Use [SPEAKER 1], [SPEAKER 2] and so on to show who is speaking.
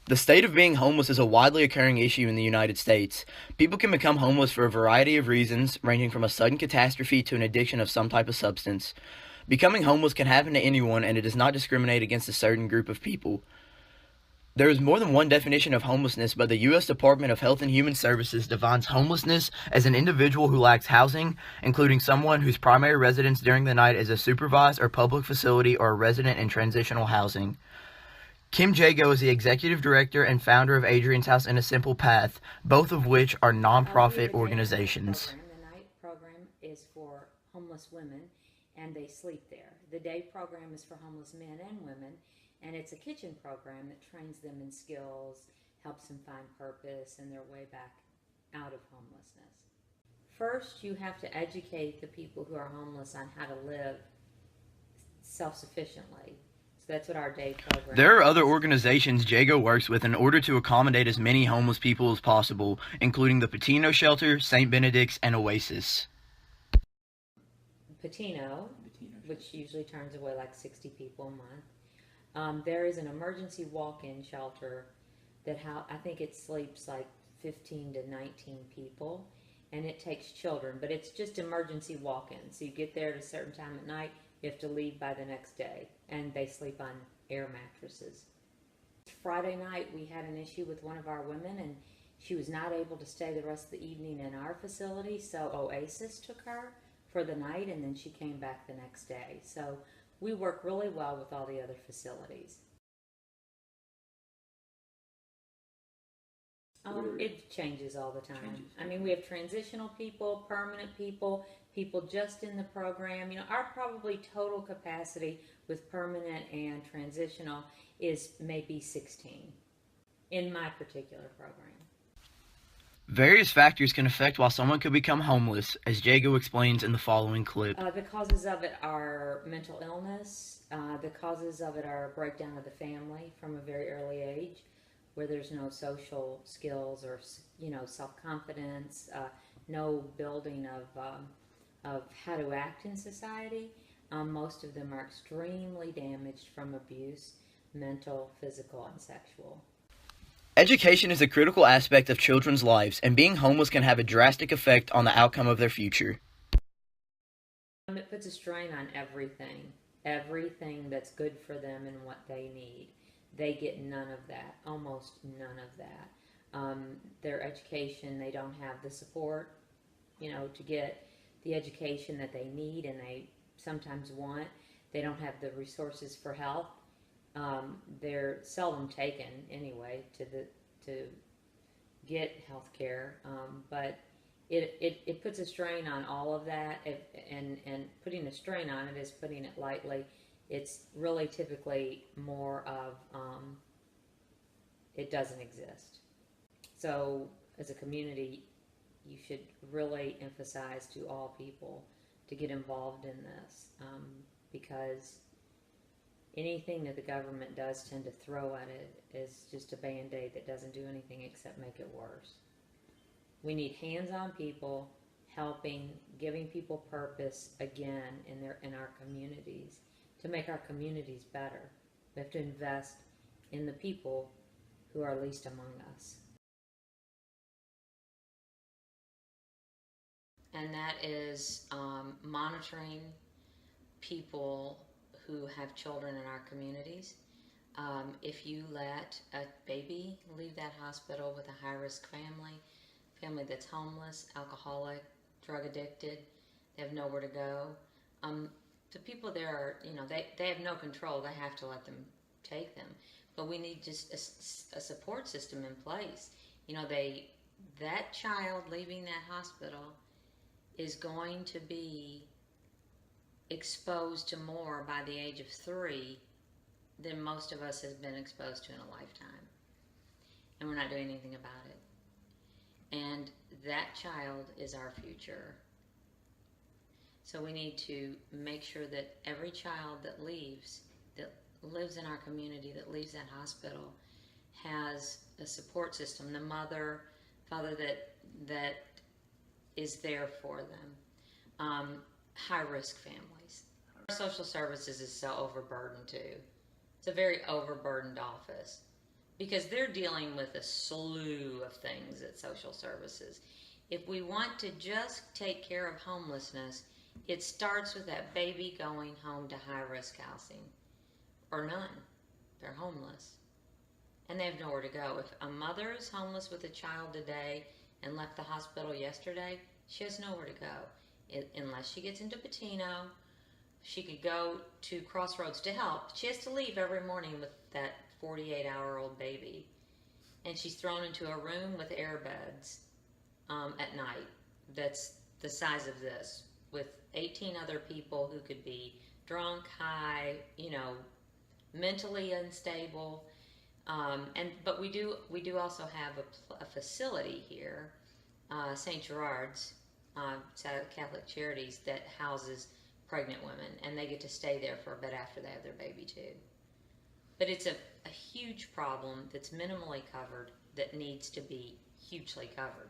[SPEAKER 1] The state of being homeless is a widely occurring issue in the United States. People can become homeless for a variety of reasons, ranging from a sudden catastrophe to an addiction of some type of substance. Becoming homeless can happen to anyone, and it does not discriminate against a certain group of people. There is more than one definition of homelessness, but the U.S. Department of Health and Human Services defines homelessness as an individual who lacks housing, including someone whose primary residence during the night is a supervised or public facility or a resident in transitional housing. Kim Jago is the executive director and founder of Adrian's House and A Simple Path, both of which are nonprofit organizations.
[SPEAKER 2] The night program is for homeless women, and they sleep there. The day program is for homeless men and women, and it's a kitchen program that trains them in skills, helps them find purpose and their way back out of homelessness. First, you have to educate the people who are homeless on how to live self-sufficiently. So that's what our day program is.
[SPEAKER 1] There are other organizations Jago works with in order to accommodate as many homeless people as possible, including the Patino Shelter, St. Benedict's, and Oasis.
[SPEAKER 2] Patino, which usually turns away like 60 people a month. There is an emergency walk-in shelter that I think it sleeps like 15 to 19 people, and it takes children, but it's just emergency walk-in. So you get there at a certain time at night, you have to leave by the next day, and they sleep on air mattresses. Friday night we had an issue with one of our women, and she was not able to stay the rest of the evening in our facility, so Oasis took her for the night, and then she came back the next day. So we work really well with all the other facilities. It changes all the time. I mean, we have transitional people, permanent people, people just in the program. You know, our probably total capacity with permanent and transitional is maybe 16 in my particular program.
[SPEAKER 1] Various factors can affect why someone could become homeless, as Jago explains in the following clip.
[SPEAKER 2] The causes of it are mental illness. The causes of it are a breakdown of the family from a very early age, where there's no social skills or, you know, self-confidence, no building of how to act in society. Most of them are extremely damaged from abuse, mental, physical, and sexual.
[SPEAKER 1] Education is a critical aspect of children's lives, and being homeless can have a drastic effect on the outcome of their future.
[SPEAKER 2] It puts a strain on everything that's good for them and what they need. They get none of that, almost none of that. Their education, they don't have the support, you know, to get the education that they need and they sometimes want. They don't have the resources for health. They're seldom taken anyway to get health care, but it puts a strain on all of that, and putting a strain on it is putting it lightly. It's really typically more of it doesn't exist. So as a community, you should really emphasize to all people to get involved in this, because anything that the government does tend to throw at it is just a band-aid that doesn't do anything except make it worse. We need hands-on people helping, giving people purpose again in our communities to make our communities better. We have to invest in the people who are least among us. And that is monitoring people who have children in our communities. If you let a baby leave that hospital with a high-risk family that's homeless, alcoholic, drug addicted, they have nowhere to go, the people there are, you know, they have no control. They have to let them take them. But we need just a support system in place. You know, that child leaving that hospital is going to be exposed to more by the age of 3 than most of us have been exposed to in a lifetime. And we're not doing anything about it. And that child is our future. So we need to make sure that every child that lives in our community, that leaves that hospital, has a support system, the mother, father that is there for them. High-risk families. Social services is so overburdened too. It's a very overburdened office. because they're dealing with a slew of things at social services. If we want to just take care of homelessness, it starts with that baby going home to high risk housing or none. They're homeless and they have nowhere to go. If a mother is homeless with a child today and left the hospital yesterday, she has nowhere to go. Unless she gets into Patino, she could go to Crossroads to help. She has to leave every morning with that 48-hour-old baby. And she's thrown into a room with air beds at night that's the size of this, with 18 other people who could be drunk, high, mentally unstable. But we do also have a facility here, St. Gerard's, Catholic Charities, that houses pregnant women, and they get to stay there for a bit after they have their baby too. But it's a huge problem that's minimally covered that needs to be hugely covered.